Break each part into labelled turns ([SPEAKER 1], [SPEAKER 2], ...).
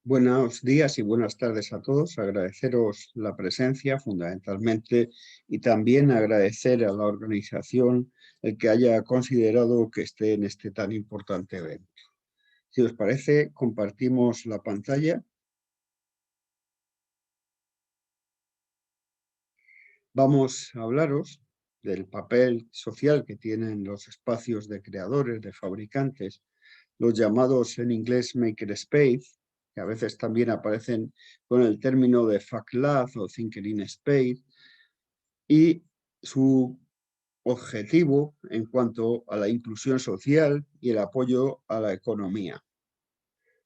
[SPEAKER 1] Buenos días y buenas tardes a todos. Agradeceros la presencia fundamentalmente y también agradecer a la organización el que haya considerado que esté en este tan importante evento. Si os parece, compartimos la pantalla. Vamos a hablaros del papel social que tienen los espacios de creadores, de fabricantes, los llamados en inglés makerspace, que a veces también aparecen con el término de FACLAB o Thinker in Space, y su objetivo en cuanto a la inclusión social y el apoyo a la economía,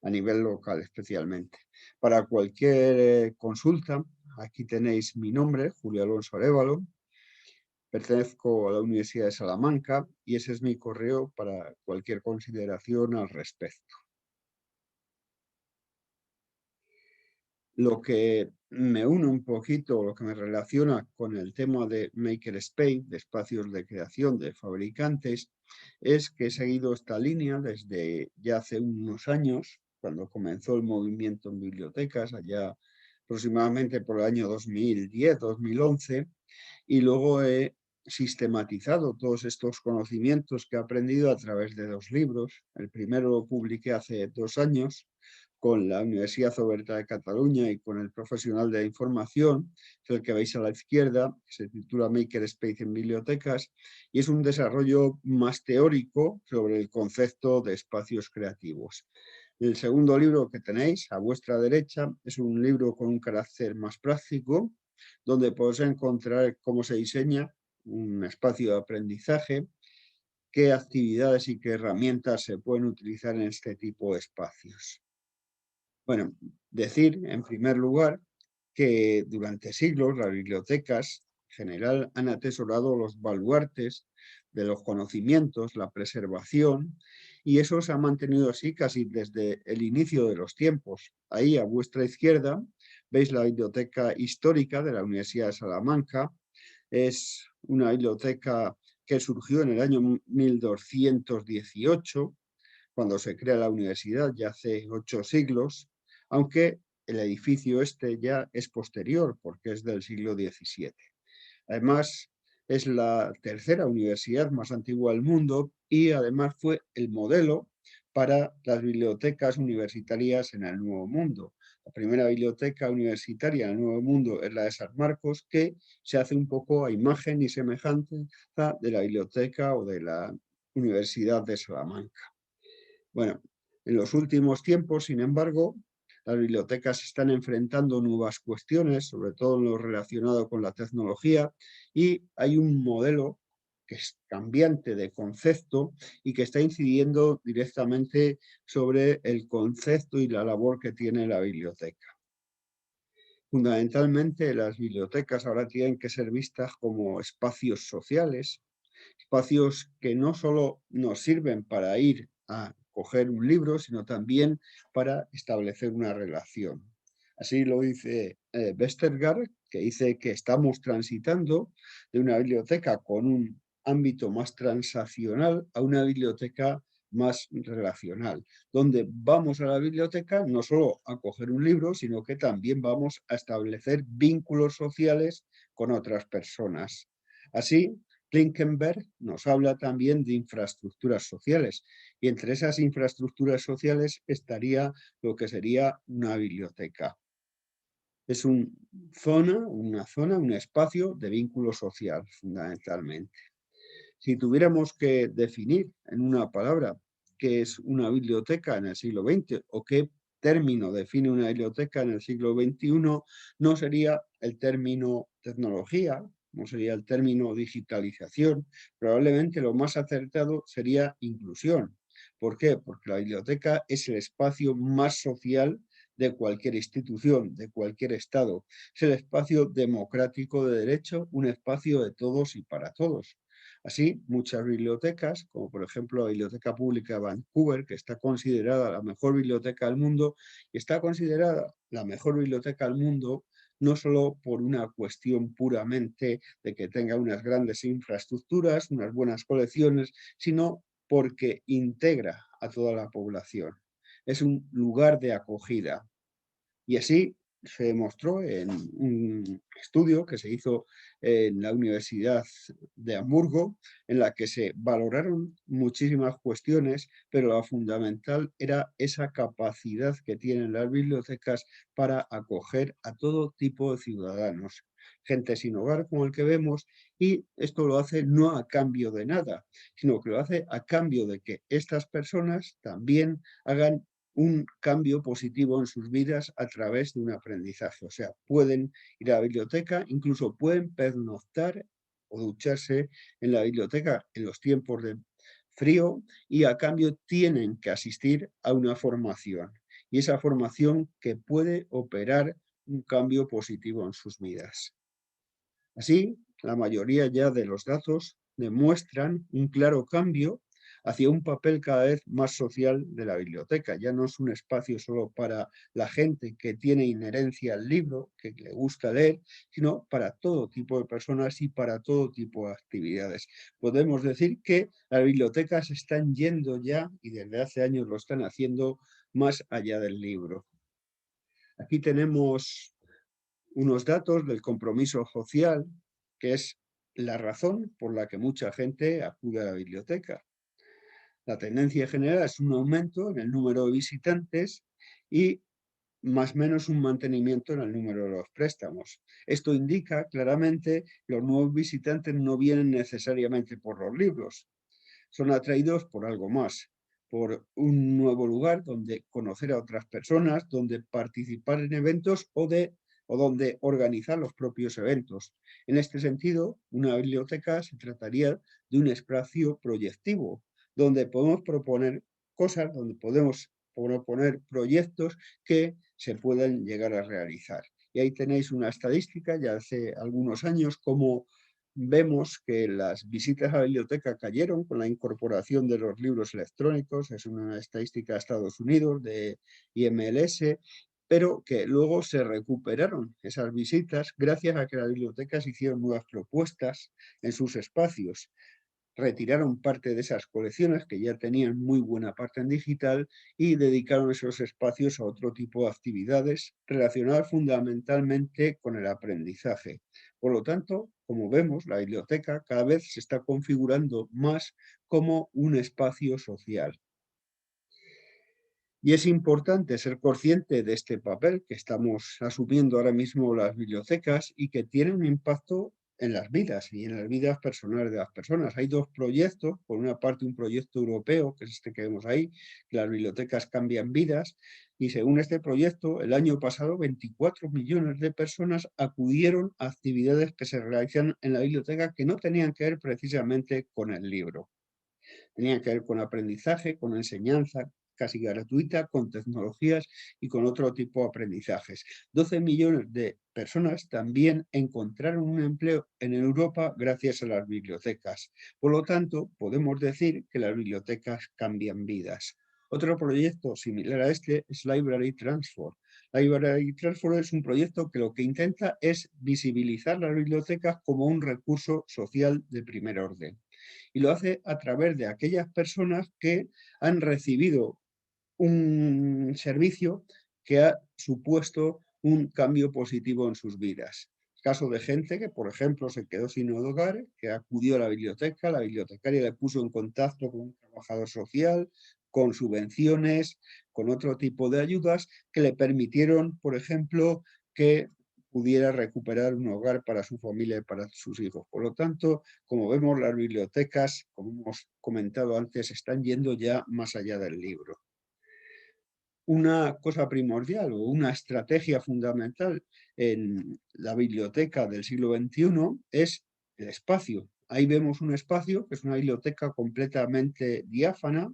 [SPEAKER 1] a nivel local especialmente. Para cualquier consulta, aquí tenéis mi nombre, Julio Alonso Arévalo, pertenezco a la Universidad de Salamanca y ese es mi correo para cualquier consideración al respecto. Lo que me une un poquito, lo que me relaciona con el tema de makerspace, de espacios de creación de fabricantes, es que he seguido esta línea desde ya hace unos años, cuando comenzó el movimiento en bibliotecas, allá aproximadamente por el año 2010, 2011, y luego he sistematizado todos estos conocimientos que he aprendido a través de 2 libros. El primero lo publiqué hace 2 años con la Universidad Oberta de Cataluña y con el Profesional de la Información, que es el que veis a la izquierda, que se titula Makerspace en bibliotecas, y es un desarrollo más teórico sobre el concepto de espacios creativos. El segundo libro que tenéis a vuestra derecha es un libro con un carácter más práctico, donde podéis encontrar cómo se diseña un espacio de aprendizaje, qué actividades y qué herramientas se pueden utilizar en este tipo de espacios. Bueno, decir en primer lugar que durante siglos las bibliotecas en general han atesorado los baluartes de los conocimientos, la preservación, y eso se ha mantenido así casi desde el inicio de los tiempos. Ahí a vuestra izquierda veis la Biblioteca Histórica de la Universidad de Salamanca. Es una biblioteca que surgió en el año 1218, cuando se crea la universidad, ya hace 8 siglos, aunque el edificio este ya es posterior, porque es del siglo XVII. Además, es la tercera universidad más antigua del mundo y además fue el modelo para las bibliotecas universitarias en el Nuevo Mundo. La primera biblioteca universitaria en el Nuevo Mundo es la de San Marcos, que se hace un poco a imagen y semejanza de la biblioteca o de la Universidad de Salamanca. Bueno, en los últimos tiempos, sin embargo, las bibliotecas están enfrentando nuevas cuestiones, sobre todo en lo relacionado con la tecnología, y hay un modelo que es cambiante de concepto y que está incidiendo directamente sobre el concepto y la labor que tiene la biblioteca. Fundamentalmente, las bibliotecas ahora tienen que ser vistas como espacios sociales, espacios que no solo nos sirven para ir a coger un libro, sino también para establecer una relación. Así lo dice Westergaard, que dice que estamos transitando de una biblioteca con un ámbito más transaccional a una biblioteca más relacional, donde vamos a la biblioteca no solo a coger un libro, sino que también vamos a establecer vínculos sociales con otras personas. Así, Klinkenberg nos habla también de infraestructuras sociales y entre esas infraestructuras sociales estaría lo que sería una biblioteca. Es una zona, un espacio de vínculo social, fundamentalmente. Si tuviéramos que definir en una palabra qué es una biblioteca en el siglo XX o qué término define una biblioteca en el siglo XXI, no sería el término tecnología, no sería el término digitalización, probablemente lo más acertado sería inclusión. ¿Por qué? Porque la biblioteca es el espacio más social de cualquier institución, de cualquier Estado. Es el espacio democrático de derecho, un espacio de todos y para todos. Así, muchas bibliotecas, como por ejemplo la Biblioteca Pública de Vancouver, que está considerada la mejor biblioteca del mundo, y está considerada la mejor biblioteca del mundo no solo por una cuestión puramente de que tenga unas grandes infraestructuras, unas buenas colecciones, sino porque integra a toda la población. Es un lugar de acogida. Y así se demostró en un estudio que se hizo en la Universidad de Hamburgo, en la que se valoraron muchísimas cuestiones, pero la fundamental era esa capacidad que tienen las bibliotecas para acoger a todo tipo de ciudadanos, gente sin hogar como el que vemos, y esto lo hace no a cambio de nada, sino que lo hace a cambio de que estas personas también hagan un cambio positivo en sus vidas a través de un aprendizaje. O sea, pueden ir a la biblioteca, incluso pueden pernoctar o ducharse en la biblioteca en los tiempos de frío y a cambio tienen que asistir a una formación. Y esa formación que puede operar un cambio positivo en sus vidas. Así, la mayoría ya de los datos demuestran un claro cambio hacia un papel cada vez más social de la biblioteca. Ya no es un espacio solo para la gente que tiene inherencia al libro, que le gusta leer, sino para todo tipo de personas y para todo tipo de actividades. Podemos decir que las bibliotecas están yendo ya, y desde hace años lo están haciendo, más allá del libro. Aquí tenemos unos datos del compromiso social, que es la razón por la que mucha gente acude a la biblioteca. La tendencia general es un aumento en el número de visitantes y más o menos un mantenimiento en el número de los préstamos. Esto indica claramente que los nuevos visitantes no vienen necesariamente por los libros, son atraídos por algo más, por un nuevo lugar donde conocer a otras personas, donde participar en eventos o donde organizar los propios eventos. En este sentido, una biblioteca se trataría de un espacio proyectivo, donde podemos proponer cosas, donde podemos proponer proyectos que se puedan llegar a realizar. Y ahí tenéis una estadística ya hace algunos años como vemos que las visitas a la biblioteca cayeron con la incorporación de los libros electrónicos, es una estadística de Estados Unidos, de IMLS, pero que luego se recuperaron esas visitas gracias a que las bibliotecas hicieron nuevas propuestas en sus espacios. Retiraron parte de esas colecciones que ya tenían muy buena parte en digital y dedicaron esos espacios a otro tipo de actividades relacionadas fundamentalmente con el aprendizaje. Por lo tanto, como vemos, la biblioteca cada vez se está configurando más como un espacio social. Y es importante ser consciente de este papel que estamos asumiendo ahora mismo las bibliotecas y que tiene un impacto en las vidas y en las vidas personales de las personas. Hay dos proyectos, por una parte un proyecto europeo, que es este que vemos ahí, que las bibliotecas cambian vidas, y según este proyecto, el año pasado 24 millones de personas acudieron a actividades que se realizan en la biblioteca que no tenían que ver precisamente con el libro. Tenían que ver con aprendizaje, con enseñanza casi gratuita, con tecnologías y con otro tipo de aprendizajes. 12 millones de personas también encontraron un empleo en Europa gracias a las bibliotecas. Por lo tanto, podemos decir que las bibliotecas cambian vidas. Otro proyecto similar a este es Library Transfer. Library Transfer es un proyecto que lo que intenta es visibilizar las bibliotecas como un recurso social de primer orden. Y lo hace a través de aquellas personas que han recibido un servicio que ha supuesto un cambio positivo en sus vidas. Caso de gente que, por ejemplo, se quedó sin hogar, que acudió a la bibliotecaria le puso en contacto con un trabajador social, con subvenciones, con otro tipo de ayudas que le permitieron, por ejemplo, que pudiera recuperar un hogar para su familia y para sus hijos. Por lo tanto, como vemos, las bibliotecas, como hemos comentado antes, están yendo ya más allá del libro. Una cosa primordial o una estrategia fundamental en la biblioteca del siglo XXI es el espacio. Ahí vemos un espacio que es una biblioteca completamente diáfana,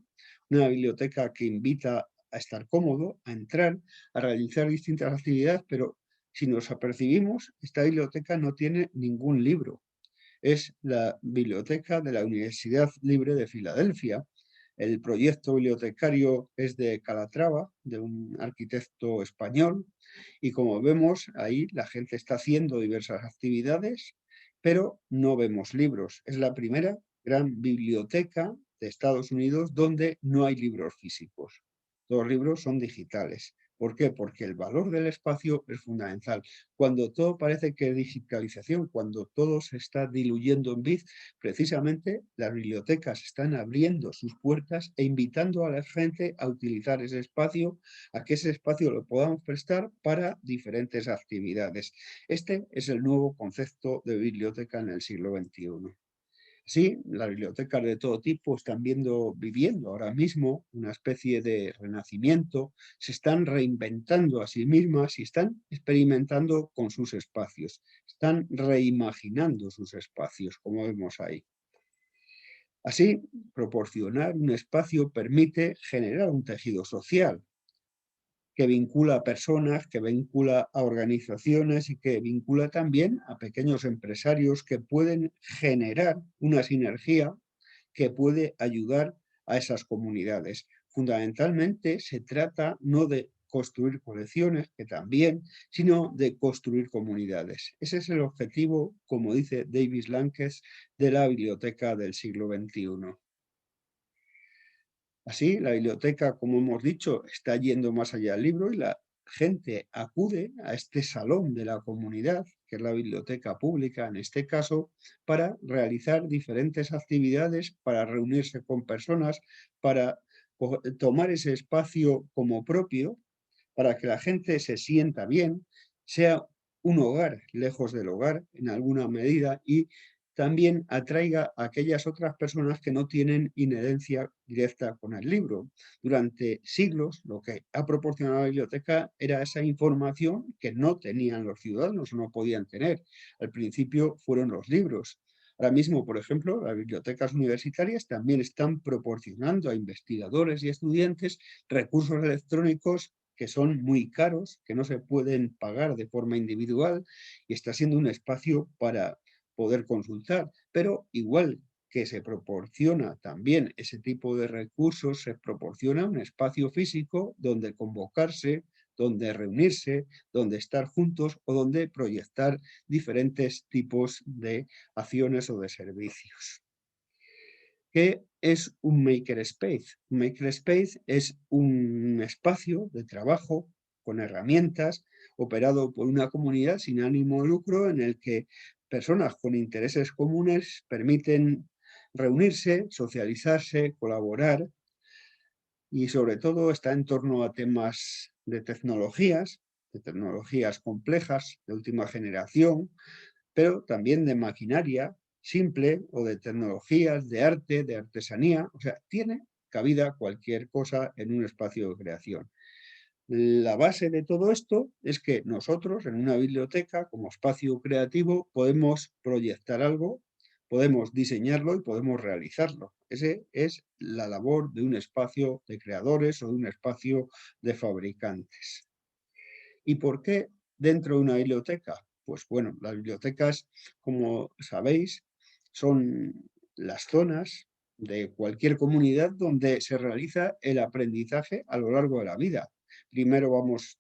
[SPEAKER 1] una biblioteca que invita a estar cómodo, a entrar, a realizar distintas actividades, pero si nos apercibimos, esta biblioteca no tiene ningún libro. Es la biblioteca de la Universidad Libre de Filadelfia. El proyecto bibliotecario es de Calatrava, de un arquitecto español, y como vemos ahí la gente está haciendo diversas actividades, pero no vemos libros. Es la primera gran biblioteca de Estados Unidos donde no hay libros físicos. Los libros son digitales. ¿Por qué? Porque el valor del espacio es fundamental. Cuando todo parece que es digitalización, cuando todo se está diluyendo en bits, precisamente las bibliotecas están abriendo sus puertas e invitando a la gente a utilizar ese espacio, a que ese espacio lo podamos prestar para diferentes actividades. Este es el nuevo concepto de biblioteca en el siglo XXI. Sí, las bibliotecas de todo tipo están viviendo ahora mismo una especie de renacimiento, se están reinventando a sí mismas y están experimentando con sus espacios, están reimaginando sus espacios, como vemos ahí. Así, proporcionar un espacio permite generar un tejido social, que vincula a personas, que vincula a organizaciones y que vincula también a pequeños empresarios que pueden generar una sinergia que puede ayudar a esas comunidades. Fundamentalmente se trata no de construir colecciones, que también, sino de construir comunidades. Ese es el objetivo, como dice Davis Lankes, de la biblioteca del siglo XXI. Así, la biblioteca, como hemos dicho, está yendo más allá del libro y la gente acude a este salón de la comunidad, que es la biblioteca pública en este caso, para realizar diferentes actividades, para reunirse con personas, para tomar ese espacio como propio, para que la gente se sienta bien, sea un hogar lejos del hogar en alguna medida y también atraiga a aquellas otras personas que no tienen inherencia directa con el libro. Durante siglos, lo que ha proporcionado la biblioteca era esa información que no tenían los ciudadanos, no podían tener. Al principio fueron los libros. Ahora mismo, por ejemplo, las bibliotecas universitarias también están proporcionando a investigadores y estudiantes recursos electrónicos que son muy caros, que no se pueden pagar de forma individual y está siendo un espacio para poder consultar. Pero igual que se proporciona también ese tipo de recursos, se proporciona un espacio físico donde convocarse, donde reunirse, donde estar juntos o donde proyectar diferentes tipos de acciones o de servicios. ¿Qué es un makerspace? Un makerspace es un espacio de trabajo con herramientas operado por una comunidad sin ánimo de lucro en el que personas con intereses comunes permiten reunirse, socializarse, colaborar y sobre todo está en torno a temas de tecnologías complejas de última generación, pero también de maquinaria simple o de tecnologías, de arte, de artesanía. O sea, tiene cabida cualquier cosa en un espacio de creación. La base de todo esto es que nosotros en una biblioteca como espacio creativo podemos proyectar algo, podemos diseñarlo y podemos realizarlo. Esa es la labor de un espacio de creadores o de un espacio de fabricantes. ¿Y por qué dentro de una biblioteca? Pues bueno, las bibliotecas, como sabéis, son las zonas de cualquier comunidad donde se realiza el aprendizaje a lo largo de la vida. Primero vamos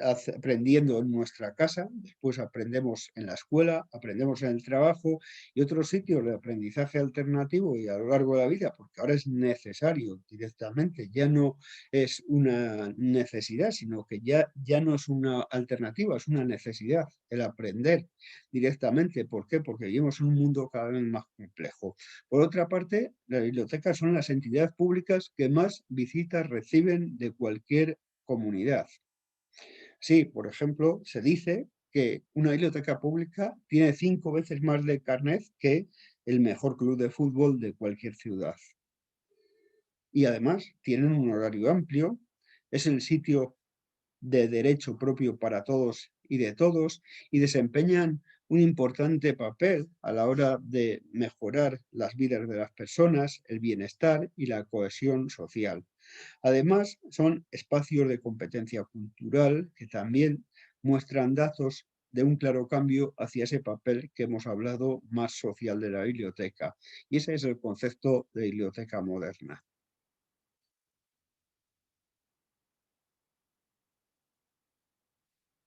[SPEAKER 1] aprendiendo en nuestra casa, después aprendemos en la escuela, aprendemos en el trabajo y otros sitios de aprendizaje alternativo y a lo largo de la vida, porque ahora es necesario directamente, ya no es una necesidad, sino que ya no es una alternativa, es una necesidad el aprender directamente. ¿Por qué? Porque vivimos en un mundo cada vez más complejo. Por otra parte, las bibliotecas son las entidades públicas que más visitas reciben de cualquier comunidad. Sí, por ejemplo, se dice que una biblioteca pública tiene 5 veces más de carnet que el mejor club de fútbol de cualquier ciudad. Y además tienen un horario amplio, es el sitio de derecho propio para todos y de todos y desempeñan un importante papel a la hora de mejorar las vidas de las personas, el bienestar y la cohesión social. Además, son espacios de competencia cultural que también muestran datos de un claro cambio hacia ese papel que hemos hablado más social de la biblioteca. Y ese es el concepto de biblioteca moderna.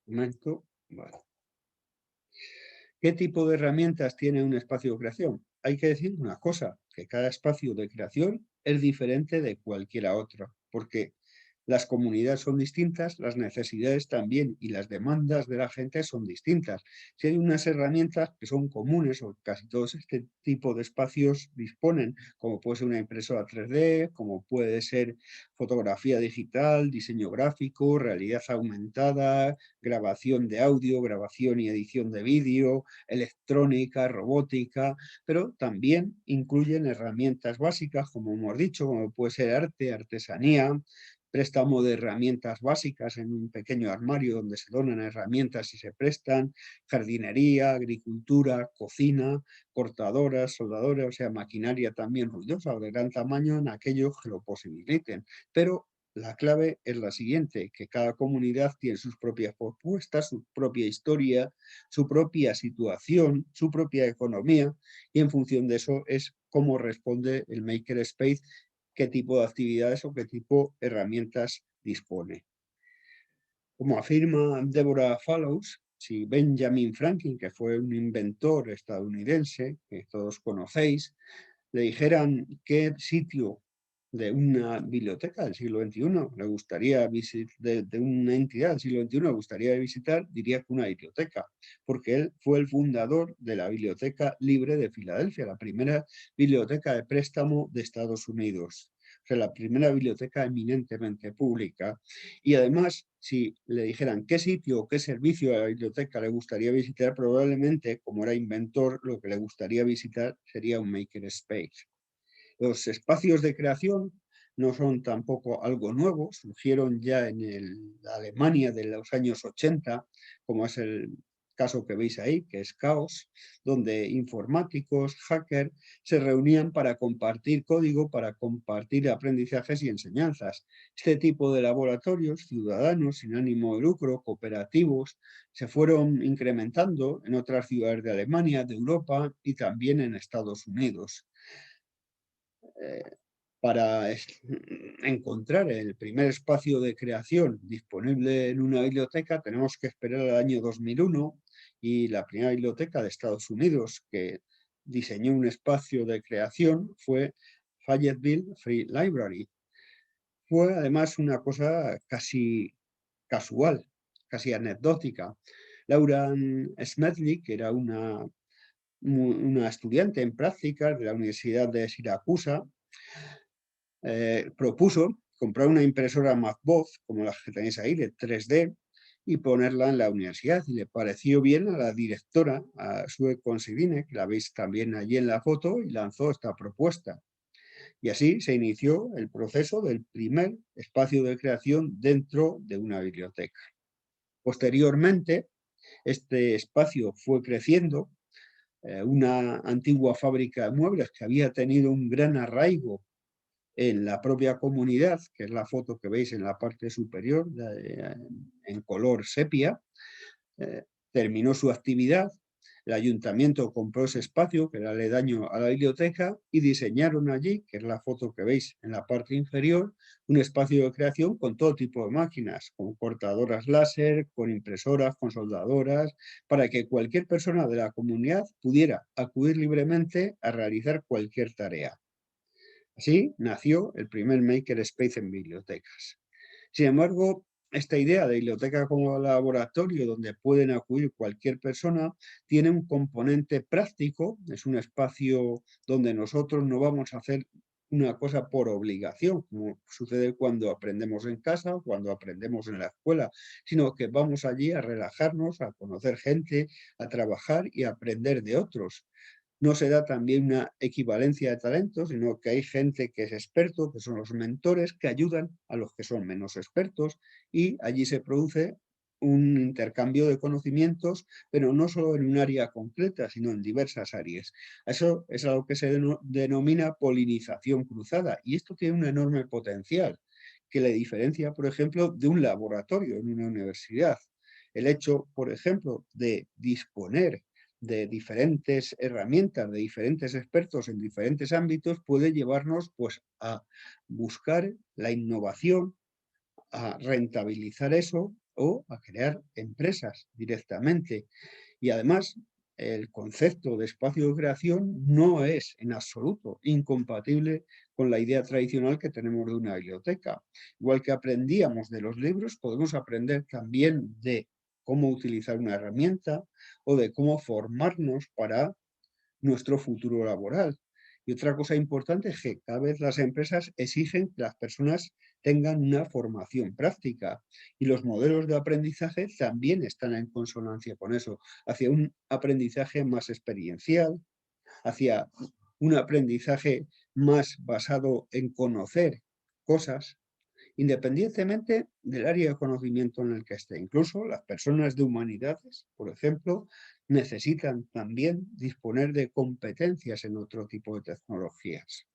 [SPEAKER 1] Un momento. Vale. ¿Qué tipo de herramientas tiene un espacio de creación? Hay que decir una cosa, que cada espacio de creación es diferente de cualquiera otro, porque Las comunidades son distintas, las necesidades también y las demandas de la gente son distintas. Si hay unas herramientas que son comunes, o casi todos este tipo de espacios disponen, como puede ser una impresora 3D, como puede ser fotografía digital, diseño gráfico, realidad aumentada, grabación de audio, grabación y edición de vídeo, electrónica, robótica, pero también incluyen herramientas básicas, como hemos dicho, como puede ser arte, artesanía, préstamo de herramientas básicas en un pequeño armario donde se donan herramientas y se prestan, jardinería, agricultura, cocina, cortadoras, soldadoras, o sea, maquinaria también ruidosa o de gran tamaño en aquellos que lo posibiliten. Pero la clave es la siguiente, que cada comunidad tiene sus propias propuestas, su propia historia, su propia situación, su propia economía, y en función de eso es cómo responde el Makerspace, qué tipo de actividades o qué tipo de herramientas dispone. Como afirma Deborah Fallows, si Benjamin Franklin, que fue un inventor estadounidense que todos conocéis, le dijeran qué sitio de una biblioteca del siglo XXI le gustaría visitar, de una entidad del siglo XXI le gustaría visitar, diría que una biblioteca, porque él fue el fundador de la Biblioteca Libre de Filadelfia, la primera biblioteca de préstamo de Estados Unidos. O sea, la primera biblioteca eminentemente pública. Y además, si le dijeran qué sitio o qué servicio de la biblioteca le gustaría visitar, probablemente, como era inventor, lo que le gustaría visitar sería un makerspace. Los espacios de creación no son tampoco algo nuevo, surgieron ya en la Alemania de los años 80, como es el caso que veis ahí, que es Chaos, donde informáticos, hackers, se reunían para compartir código, para compartir aprendizajes y enseñanzas. Este tipo de laboratorios ciudadanos sin ánimo de lucro, cooperativos, se fueron incrementando en otras ciudades de Alemania, de Europa y también en Estados Unidos. Para encontrar el primer espacio de creación disponible en una biblioteca tenemos que esperar al año 2001 y la primera biblioteca de Estados Unidos que diseñó un espacio de creación fue Fayetteville Free Library. Fue además una cosa casi casual, casi anecdótica. Laura Smedley, que era una estudiante en prácticas de la Universidad de Siracusa, propuso comprar una impresora MacBook, como las que tenéis ahí, de 3D, y ponerla en la universidad. Y le pareció bien a la directora, a Sue Considine, que la veis también allí en la foto, y lanzó esta propuesta. Y así se inició el proceso del primer espacio de creación dentro de una biblioteca. Posteriormente, este espacio fue creciendo. Una antigua fábrica de muebles que había tenido un gran arraigo en la propia comunidad, que es la foto que veis en la parte superior, en color sepia, terminó su actividad. El ayuntamiento compró ese espacio, que era aledaño a la biblioteca, y diseñaron allí, que es la foto que veis en la parte inferior, un espacio de creación con todo tipo de máquinas, con cortadoras láser, con impresoras, con soldadoras, para que cualquier persona de la comunidad pudiera acudir libremente a realizar cualquier tarea. Así nació el primer makerspace en bibliotecas. Sin embargo, esta idea de biblioteca como laboratorio donde pueden acudir cualquier persona tiene un componente práctico, es un espacio donde nosotros no vamos a hacer una cosa por obligación, como sucede cuando aprendemos en casa o cuando aprendemos en la escuela, sino que vamos allí a relajarnos, a conocer gente, a trabajar y a aprender de otros. No se da también una equivalencia de talentos, sino que hay gente que es experto, que son los mentores, que ayudan a los que son menos expertos, y allí se produce un intercambio de conocimientos, pero no solo en un área concreta, sino en diversas áreas. Eso es algo que se denomina polinización cruzada, y esto tiene un enorme potencial, que le diferencia, por ejemplo, de un laboratorio en una universidad. El hecho, por ejemplo, de disponer de diferentes herramientas, de diferentes expertos en diferentes ámbitos, puede llevarnos pues, a buscar la innovación, a rentabilizar eso o a crear empresas directamente. Y además, el concepto de espacio de creación no es en absoluto incompatible con la idea tradicional que tenemos de una biblioteca. Igual que aprendíamos de los libros, podemos aprender también de cómo utilizar una herramienta o de cómo formarnos para nuestro futuro laboral. Y otra cosa importante es que cada vez las empresas exigen que las personas tengan una formación práctica y los modelos de aprendizaje también están en consonancia con eso, hacia un aprendizaje más experiencial, hacia un aprendizaje más basado en conocer cosas, independientemente del área de conocimiento en el que esté. Incluso las personas de humanidades, por ejemplo, necesitan también disponer de competencias en otro tipo de tecnologías.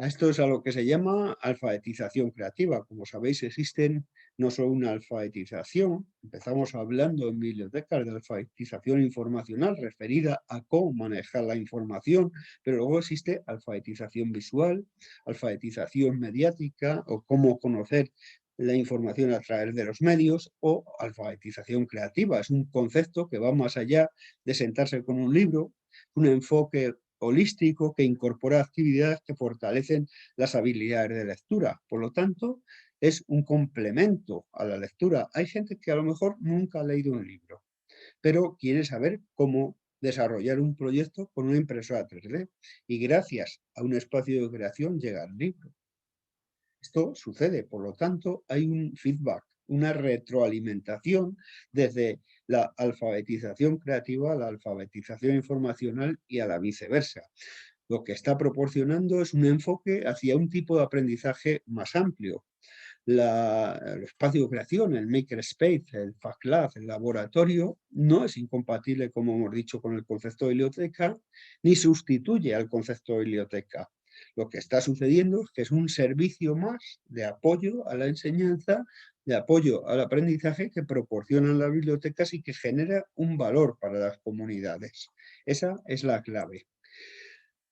[SPEAKER 1] A esto es a lo que se llama alfabetización creativa. Como sabéis, existen no solo una alfabetización, empezamos hablando en bibliotecas de alfabetización informacional referida a cómo manejar la información, pero luego existe alfabetización visual, alfabetización mediática o cómo conocer la información a través de los medios o alfabetización creativa. Es un concepto que va más allá de sentarse con un libro, un enfoque holístico que incorpora actividades que fortalecen las habilidades de lectura. Por lo tanto, es un complemento a la lectura. Hay gente que a lo mejor nunca ha leído un libro, pero quiere saber cómo desarrollar un proyecto con una impresora 3D y gracias a un espacio de creación llega al libro. Esto sucede, por lo tanto, hay un feedback, una retroalimentación desde la alfabetización creativa a la alfabetización informacional y a la viceversa. Lo que está proporcionando es un enfoque hacia un tipo de aprendizaje más amplio. El espacio de creación, el makerspace, el FACLab, el laboratorio, no es incompatible, como hemos dicho, con el concepto de biblioteca, ni sustituye al concepto de biblioteca. Lo que está sucediendo es que es un servicio más de apoyo a la enseñanza, de apoyo al aprendizaje que proporcionan las bibliotecas y que genera un valor para las comunidades. Esa es la clave.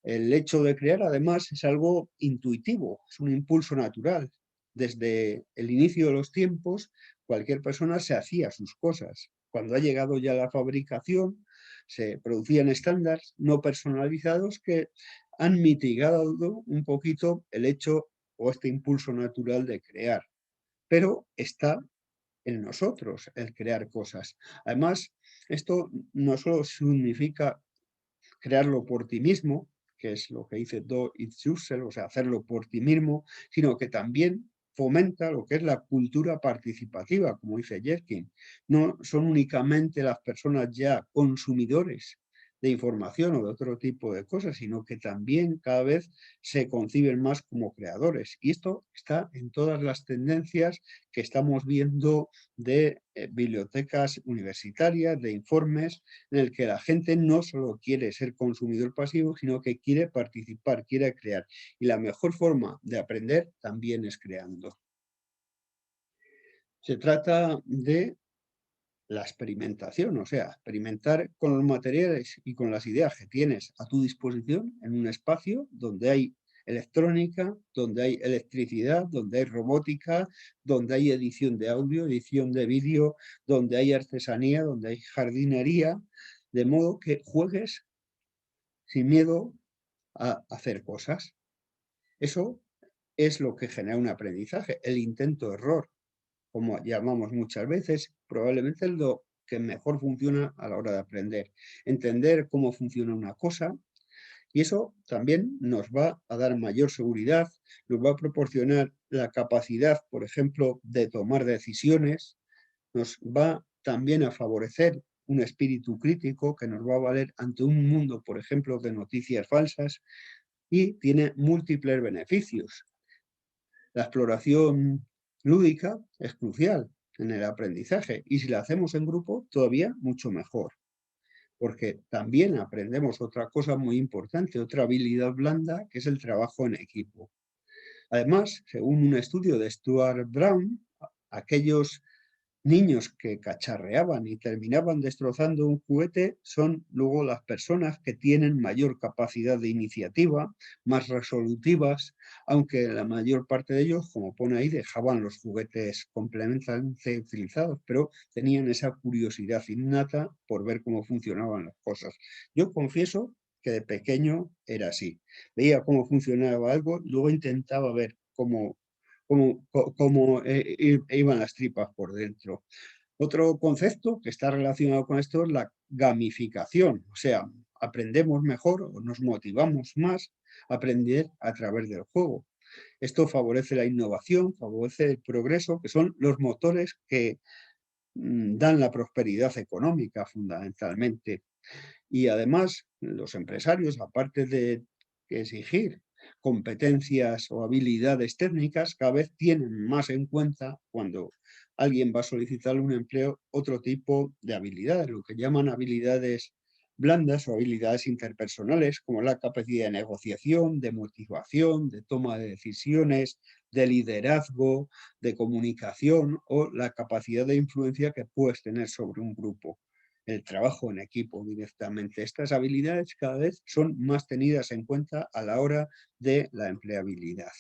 [SPEAKER 1] El hecho de crear, además, es algo intuitivo, es un impulso natural. Desde el inicio de los tiempos, cualquier persona se hacía sus cosas. Cuando ha llegado ya la fabricación, se producían estándares no personalizados que han mitigado un poquito el hecho o este impulso natural de crear. Pero está en nosotros el crear cosas. Además, esto no solo significa crearlo por ti mismo, que es lo que dice do it yourself, o sea, hacerlo por ti mismo, sino que también fomenta lo que es la cultura participativa, como dice Jerkin. No son únicamente las personas ya consumidores de información o de otro tipo de cosas, sino que también cada vez se conciben más como creadores. Y esto está en todas las tendencias que estamos viendo de bibliotecas universitarias, de informes, en el que la gente no solo quiere ser consumidor pasivo, sino que quiere participar, quiere crear. Y la mejor forma de aprender también es creando. Se trata de la experimentación, o sea, experimentar con los materiales y con las ideas que tienes a tu disposición en un espacio donde hay electrónica, donde hay electricidad, donde hay robótica, donde hay edición de audio, edición de vídeo, donde hay artesanía, donde hay jardinería, de modo que juegues sin miedo a hacer cosas. Eso es lo que genera un aprendizaje, el intento-error, como llamamos muchas veces, probablemente es lo que mejor funciona a la hora de aprender. Entender cómo funciona una cosa y eso también nos va a dar mayor seguridad, nos va a proporcionar la capacidad, por ejemplo, de tomar decisiones, nos va también a favorecer un espíritu crítico que nos va a valer ante un mundo, por ejemplo, de noticias falsas y tiene múltiples beneficios. La exploración lúdica es crucial en el aprendizaje y si la hacemos en grupo, todavía mucho mejor, porque también aprendemos otra cosa muy importante, otra habilidad blanda, que es el trabajo en equipo. Además, según un estudio de Stuart Brown, aquellos niños que cacharreaban y terminaban destrozando un juguete son luego las personas que tienen mayor capacidad de iniciativa, más resolutivas, aunque la mayor parte de ellos, como pone ahí, dejaban los juguetes completamente utilizados, pero tenían esa curiosidad innata por ver cómo funcionaban las cosas. Yo confieso que de pequeño era así. Veía cómo funcionaba algo, luego intentaba ver cómo iban las tripas por dentro. Otro concepto que está relacionado con esto es la gamificación, o sea, aprendemos mejor o nos motivamos más a aprender a través del juego. Esto favorece la innovación, favorece el progreso, que son los motores que dan la prosperidad económica fundamentalmente. Y además, los empresarios, aparte de exigir competencias o habilidades técnicas, cada vez tienen más en cuenta cuando alguien va a solicitar un empleo otro tipo de habilidades, lo que llaman habilidades blandas o habilidades interpersonales, como la capacidad de negociación, de motivación, de toma de decisiones, de liderazgo, de comunicación o la capacidad de influencia que puedes tener sobre un grupo, el trabajo en equipo directamente. Estas habilidades cada vez son más tenidas en cuenta a la hora de la empleabilidad.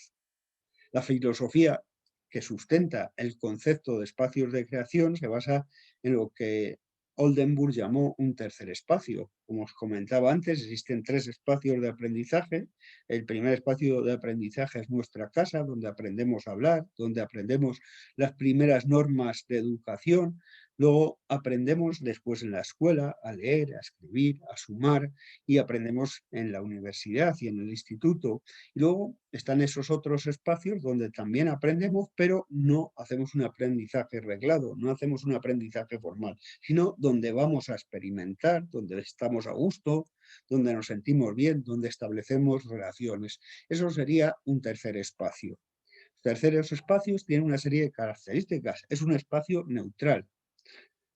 [SPEAKER 1] La filosofía que sustenta el concepto de espacios de creación se basa en lo que Oldenburg llamó un tercer espacio. Como os comentaba antes, existen 3 espacios de aprendizaje. El primer espacio de aprendizaje es nuestra casa, donde aprendemos a hablar, donde aprendemos las primeras normas de educación. Luego aprendemos después en la escuela a leer, a escribir, a sumar, y aprendemos en la universidad y en el instituto. Y luego están esos otros espacios donde también aprendemos, pero no hacemos un aprendizaje reglado, no hacemos un aprendizaje formal, sino donde vamos a experimentar, donde estamos a gusto, donde nos sentimos bien, donde establecemos relaciones. Eso sería un tercer espacio. Los terceros espacios tienen una serie de características. Es un espacio neutral.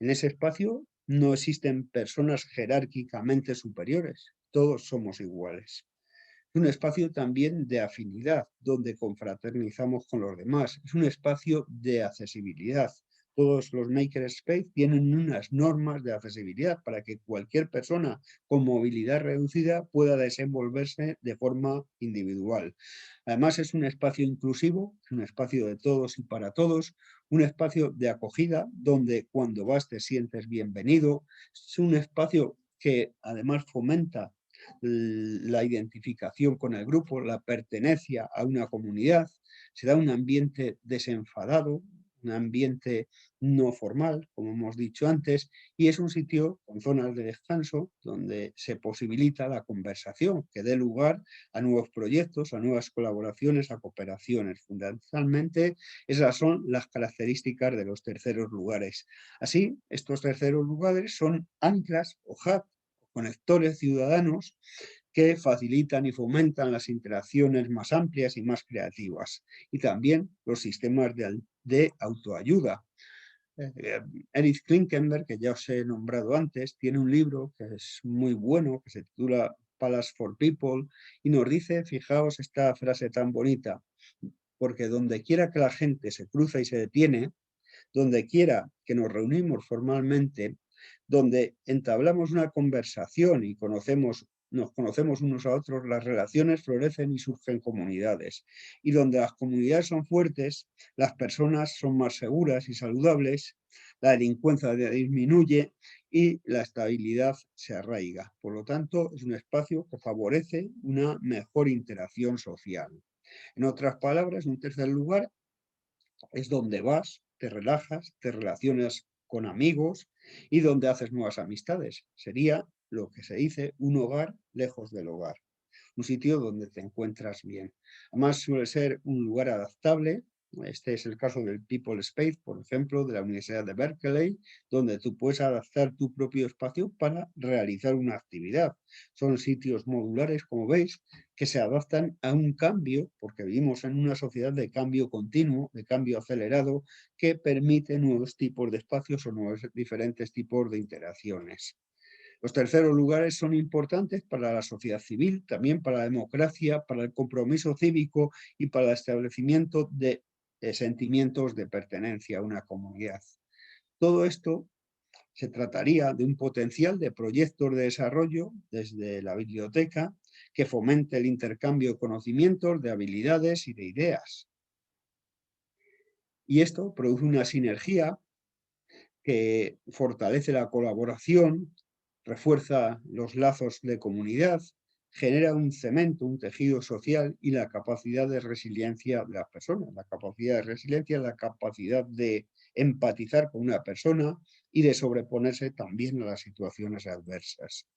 [SPEAKER 1] En ese espacio no existen personas jerárquicamente superiores. Todos somos iguales. Es un espacio también de afinidad, donde confraternizamos con los demás. Es un espacio de accesibilidad. Todos los makerspace tienen unas normas de accesibilidad para que cualquier persona con movilidad reducida pueda desenvolverse de forma individual. Además, es un espacio inclusivo, es un espacio de todos y para todos, un espacio de acogida donde cuando vas te sientes bienvenido. Es un espacio que además fomenta la identificación con el grupo, la pertenencia a una comunidad, se da un ambiente desenfadado, un ambiente no formal, como hemos dicho antes, y es un sitio con zonas de descanso donde se posibilita la conversación, que dé lugar a nuevos proyectos, a nuevas colaboraciones, a cooperaciones. Fundamentalmente, esas son las características de los terceros lugares. Así, estos terceros lugares son anclas o hubs, conectores ciudadanos que facilitan y fomentan las interacciones más amplias y más creativas. Y también los sistemas de autoayuda. Erich Klinkenberg, que ya os he nombrado antes, tiene un libro que es muy bueno, que se titula Palace for People, y nos dice, fijaos esta frase tan bonita, porque donde quiera que la gente se cruza y se detiene, donde quiera que nos reunimos formalmente, donde entablamos una conversación y nos conocemos unos a otros, las relaciones florecen y surgen comunidades. Y donde las comunidades son fuertes, las personas son más seguras y saludables, la delincuencia disminuye y la estabilidad se arraiga. Por lo tanto, es un espacio que favorece una mejor interacción social. En otras palabras, en un tercer lugar, es donde vas, te relajas, te relacionas con amigos y donde haces nuevas amistades. Sería lo que se dice un hogar lejos del hogar, un sitio donde te encuentras bien. Además suele ser un lugar adaptable. Este es el caso del People Space, por ejemplo, de la Universidad de Berkeley, donde tú puedes adaptar tu propio espacio para realizar una actividad. Son sitios modulares, como veis, que se adaptan a un cambio, porque vivimos en una sociedad de cambio continuo, de cambio acelerado, que permite nuevos tipos de espacios o nuevos diferentes tipos de interacciones. Los terceros lugares son importantes para la sociedad civil, también para la democracia, para el compromiso cívico y para el establecimiento de sentimientos de pertenencia a una comunidad. Todo esto se trataría de un potencial de proyectos de desarrollo desde la biblioteca que fomente el intercambio de conocimientos, de habilidades y de ideas. Y esto produce una sinergia que fortalece la colaboración, refuerza los lazos de comunidad, genera un cemento, un tejido social y la capacidad de resiliencia de las personas. La capacidad de resiliencia es la capacidad de empatizar con una persona y de sobreponerse también a las situaciones adversas.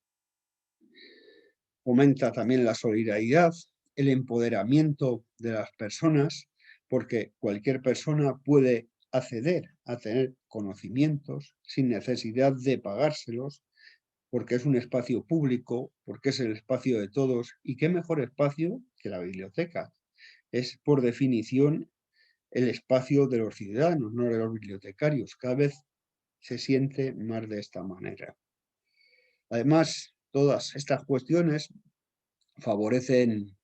[SPEAKER 1] Fomenta también la solidaridad, el empoderamiento de las personas, porque cualquier persona puede acceder a tener conocimientos sin necesidad de pagárselos, porque es un espacio público, porque es el espacio de todos, y qué mejor espacio que la biblioteca. Es, por definición, el espacio de los ciudadanos, no de los bibliotecarios. Cada vez se siente más de esta manera. Además, todas estas cuestiones favorecen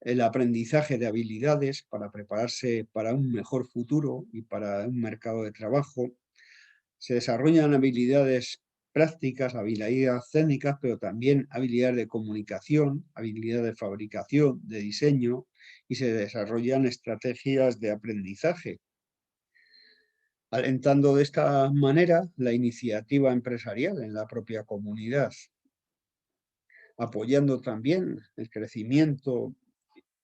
[SPEAKER 1] el aprendizaje de habilidades para prepararse para un mejor futuro y para un mercado de trabajo. Se desarrollan habilidades prácticas, habilidades técnicas, pero también habilidades de comunicación, habilidades de fabricación, de diseño, y se desarrollan estrategias de aprendizaje, alentando de esta manera la iniciativa empresarial en la propia comunidad, apoyando también el crecimiento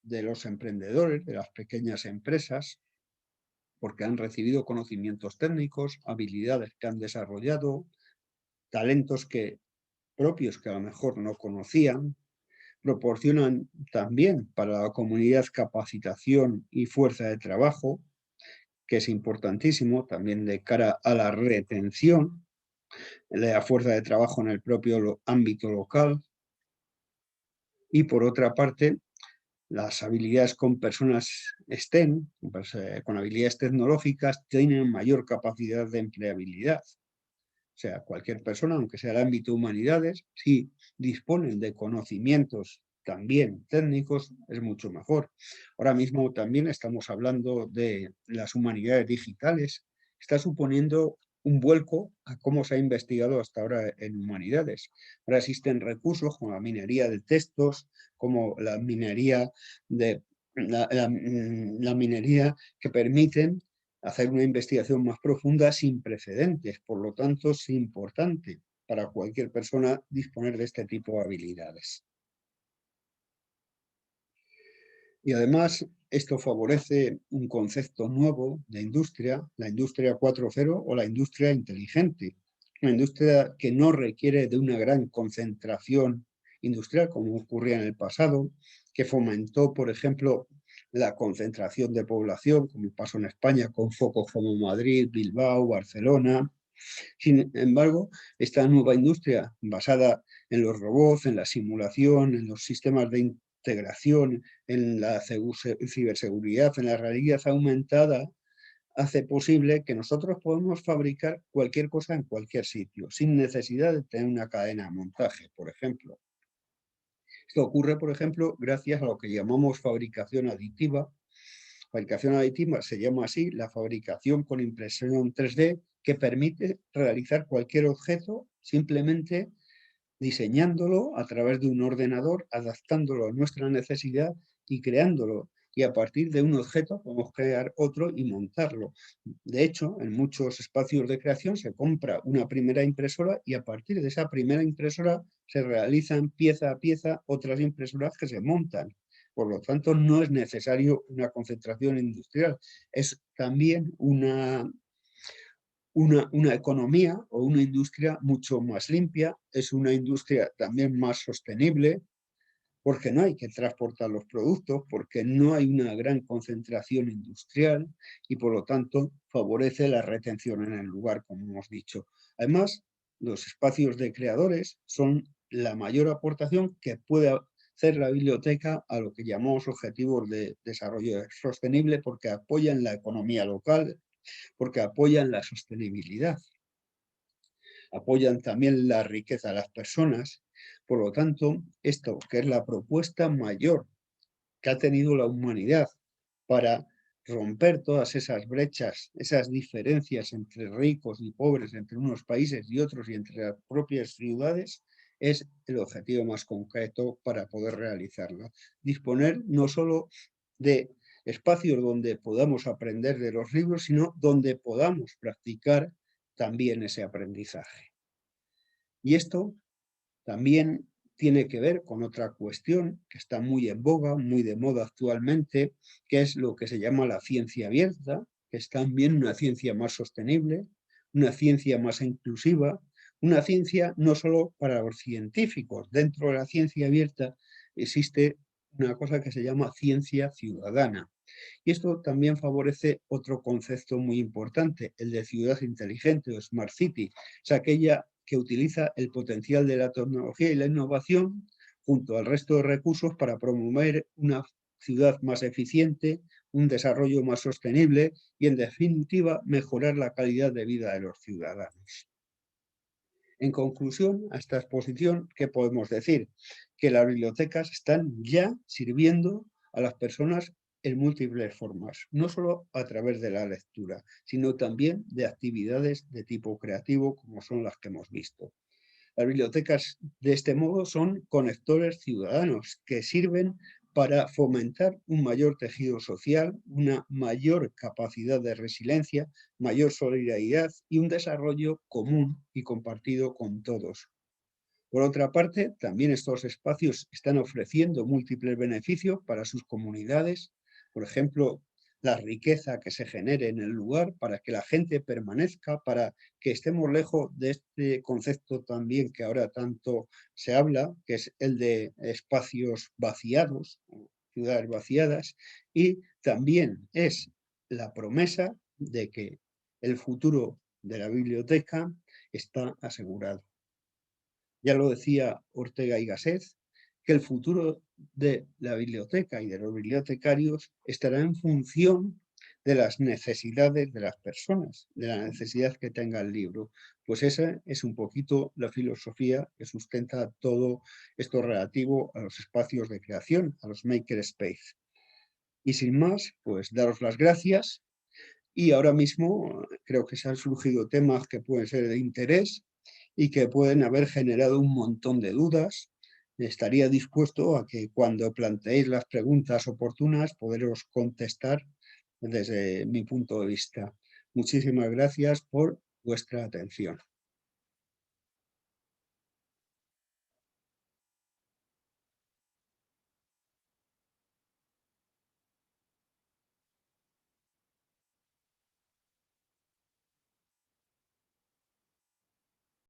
[SPEAKER 1] de los emprendedores, de las pequeñas empresas, porque han recibido conocimientos técnicos, habilidades que han desarrollado, talentos propios que a lo mejor no conocían, proporcionan también para la comunidad capacitación y fuerza de trabajo, que es importantísimo también de cara a la retención de la fuerza de trabajo en el propio ámbito local. Y por otra parte, las habilidades con personas STEM, con habilidades tecnológicas, tienen mayor capacidad de empleabilidad. O sea, cualquier persona, aunque sea el ámbito de humanidades, si disponen de conocimientos también técnicos, es mucho mejor. Ahora mismo también estamos hablando de las humanidades digitales. Está suponiendo un vuelco a cómo se ha investigado hasta ahora en humanidades. Ahora existen recursos como la minería de textos, como la minería la minería que permiten hacer una investigación más profunda sin precedentes. Por lo tanto, es importante para cualquier persona disponer de este tipo de habilidades. Y además, esto favorece un concepto nuevo de industria, la industria 4.0 o la industria inteligente. Una industria que no requiere de una gran concentración industrial, como ocurría en el pasado, que fomentó, por ejemplo, la concentración de población, como pasó en España, con focos como Madrid, Bilbao, Barcelona. Sin embargo, esta nueva industria basada en los robots, en la simulación, en los sistemas de integración, en la ciberseguridad, en la realidad aumentada, hace posible que nosotros podamos fabricar cualquier cosa en cualquier sitio, sin necesidad de tener una cadena de montaje, por ejemplo. Esto ocurre, por ejemplo, gracias a lo que llamamos fabricación aditiva. Fabricación aditiva se llama así la fabricación con impresión 3D que permite realizar cualquier objeto simplemente diseñándolo a través de un ordenador, adaptándolo a nuestra necesidad y creándolo. Y a partir de un objeto podemos crear otro y montarlo. De hecho, en muchos espacios de creación se compra una primera impresora y a partir de esa primera impresora se realizan pieza a pieza otras impresoras que se montan. Por lo tanto, no es necesario una concentración industrial. Es también una economía o una industria mucho más limpia, es una industria también más sostenible, porque no hay que transportar los productos, porque no hay una gran concentración industrial y por lo tanto favorece la retención en el lugar, como hemos dicho. Además, los espacios de creadores son la mayor aportación que puede hacer la biblioteca a lo que llamamos objetivos de desarrollo sostenible, porque apoyan la economía local, porque apoyan la sostenibilidad, apoyan también la riqueza de las personas. Por lo tanto, esto que es la propuesta mayor que ha tenido la humanidad para romper todas esas brechas, esas diferencias entre ricos y pobres, entre unos países y otros y entre las propias ciudades, es el objetivo más concreto para poder realizarlo. Disponer no solo de espacios donde podamos aprender de los libros, sino donde podamos practicar también ese aprendizaje. Y esto también tiene que ver con otra cuestión que está muy en boga, muy de moda actualmente, que es lo que se llama la ciencia abierta, que es también una ciencia más sostenible, una ciencia más inclusiva, una ciencia no solo para los científicos. Dentro de la ciencia abierta existe una cosa que se llama ciencia ciudadana. Y esto también favorece otro concepto muy importante, el de ciudad inteligente o Smart City. Es aquella que utiliza el potencial de la tecnología y la innovación junto al resto de recursos para promover una ciudad más eficiente, un desarrollo más sostenible y, en definitiva, mejorar la calidad de vida de los ciudadanos. En conclusión, a esta exposición, ¿qué podemos decir? Que las bibliotecas están ya sirviendo a las personas en múltiples formas, no solo a través de la lectura, sino también de actividades de tipo creativo, como son las que hemos visto. Las bibliotecas, de este modo, son conectores ciudadanos que sirven para fomentar un mayor tejido social, una mayor capacidad de resiliencia, mayor solidaridad y un desarrollo común y compartido con todos. Por otra parte, también estos espacios están ofreciendo múltiples beneficios para sus comunidades, por ejemplo, la riqueza que se genere en el lugar para que la gente permanezca, para que estemos lejos de este concepto también que ahora tanto se habla, que es el de espacios vaciados, ciudades vaciadas, y también es la promesa de que el futuro de la biblioteca está asegurado. Ya lo decía Ortega y Gasset, que el futuro de la biblioteca y de los bibliotecarios estará en función de las necesidades de las personas, de la necesidad que tenga el libro. Pues esa es un poquito la filosofía que sustenta todo esto relativo a los espacios de creación, a los makerspace. Y sin más, pues daros las gracias. Y ahora mismo creo que se han surgido temas que pueden ser de interés y que pueden haber generado un montón de dudas. Estaría dispuesto a que cuando planteéis las preguntas oportunas poderos contestar desde mi punto de vista. Muchísimas gracias por vuestra atención.